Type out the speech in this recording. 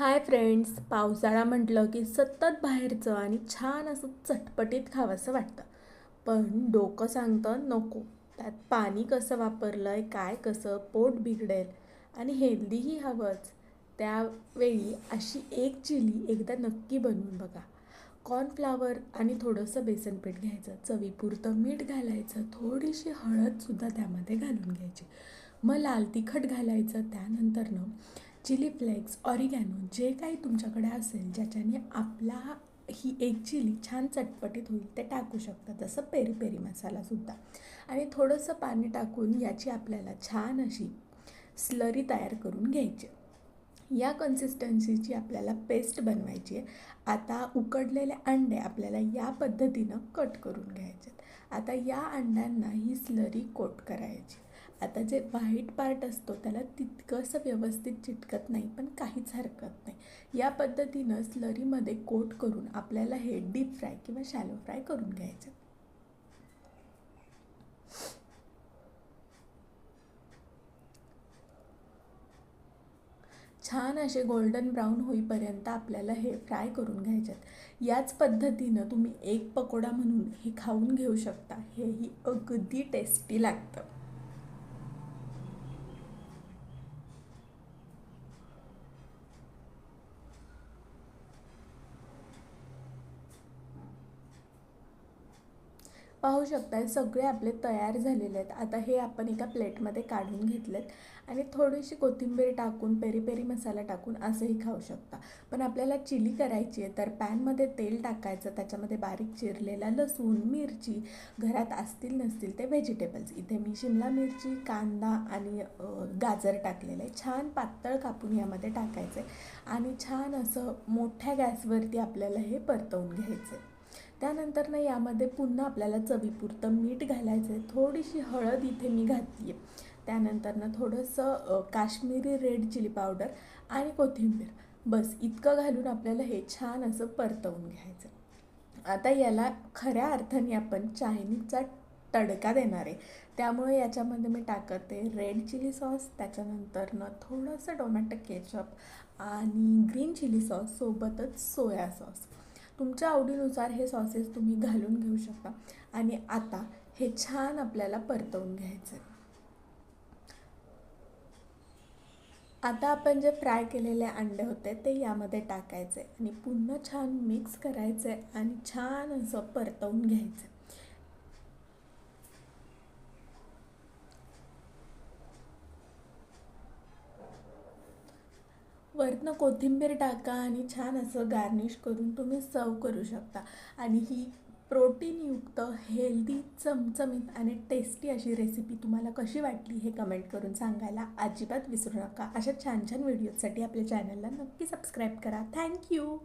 Hi friends, पावसाळा म्हटलं की सतत बाहेरचं आणि छान असं चटपटीत खावंसं वाटतं. पण डोकं सांगतं नको. त्यात पाणी कसं वापरलंय, काय कसं, पोट बिघडेल आणि हेल्दीही हवंच. त्यावेळी अशी एक चिली एकदा नक्की बनवून बघा. कॉर्नफ्लावर आणि थोडंसं बेसन पीठ घ्यायचं, चवीपुरतं मीठ घालायचं, थोडीशी हळदसुद्धा त्यामध्ये घालून घ्यायची. मग लाल तिखट घालायचं. त्यानंतर चिली फ्लेक्स, ऑरिगॅनो जे काही तुमच्याकडे असेल ज्याच्याने आपला ही एक चिली छान चटपटीत होईल ते टाकू शकता. जसं पेरी पेरी मसालासुद्धा. आणि थोडंसं पाणी टाकून याची आपल्याला छान अशी स्लरी तयार करून घ्यायची. या कन्सिस्टन्सीची आपल्याला पेस्ट बनवायची आहे. आता उकडलेले अंडे आपल्याला या पद्धतीनं कट करून घ्यायचे. आता या अंड्यांना ही स्लरी कोट करायची. आता जे व्हाईट पार्ट असतो त्याला तितकंसं व्यवस्थित चिटकत नाही, पण काहीच हरकत नाही. या पद्धतीनं स्लरीमध्ये कोट करून आपल्याला हे डीप फ्राय किंवा शॅलो फ्राय करून घ्यायचं. छान असे गोल्डन ब्राऊन होईपर्यंत आपल्याला हे फ्राय करून घ्यायचे. याच पद्धतीनं तुम्ही एक पकोडा म्हणून हे खाऊन घेऊ शकता. हेही अगदी टेस्टी लागतं. पाहू शकता सगळे आपले तयार झालेले आहेत. आता हे आपण एका प्लेटमध्ये काढून घेतलेत आणि थोडीशी कोथिंबीर टाकून पेरी पेरी मसाला टाकून असंही खाऊ शकता. पण आपल्याला चिली करायची आहे तर पॅनमध्ये तेल टाकायचं. त्याच्यामध्ये बारीक चिरलेला लसूण, मिरची, घरात असतील नसतील ते व्हेजिटेबल्स, इथे मी शिमला मिरची, कांदा आणि गाजर टाकलेलं आहे. छान पातळ कापून यामध्ये टाकायचं आहे आणि छान असं मोठ्या गॅसवरती आपल्याला हे परतवून घ्यायचं आहे. त्यानंतर यामध्ये पुन्हा आपल्याला चवीपुरतं मीठ घालायचं आहे. थोडीशी हळद इथे मी घातली आहे. त्यानंतर थोडंसं काश्मीरी रेड चिली पावडर आणि कोथिंबीर, बस इतकं घालून आपल्याला हे छान असं परतवून घ्यायचं. आता याला खऱ्या अर्थाने आपण चायनीजचा तडका देणार आहे. त्यामुळे याच्यामध्ये मी टाकते रेड चिली सॉस, त्याच्यानंतर थोडंसं टोमॅटो केचप आणि ग्रीन चिली सॉस, सोबतच सोया सॉस. तुमच्या आवडीनुसार हे सॉसेस तुम्ही घालून घेऊ शकता. आणि आता हे छान आपल्याला परतवून घ्यायचं आहे. आता आपण जे फ्राय केलेले अंडे होते ते यामध्ये टाकायचे आणि पुन्हा छान मिक्स करायचे आणि छान असं परतवून घ्यायचं. वरनं कोथिंबीर टाका आणि छान असं गार्निश करून तुम्ही सर्व करू शकता. आणि ही प्रोटीनयुक्त, हेल्दी, चमचमीत आणि टेस्टी अशी रेसिपी तुम्हाला कशी वाटली हे कमेंट करून सांगायला अजिबात विसरू नका. अशा छान छान व्हिडिओसाठी आपल्या चॅनलला नक्की सबस्क्राईब करा. थँक्यू.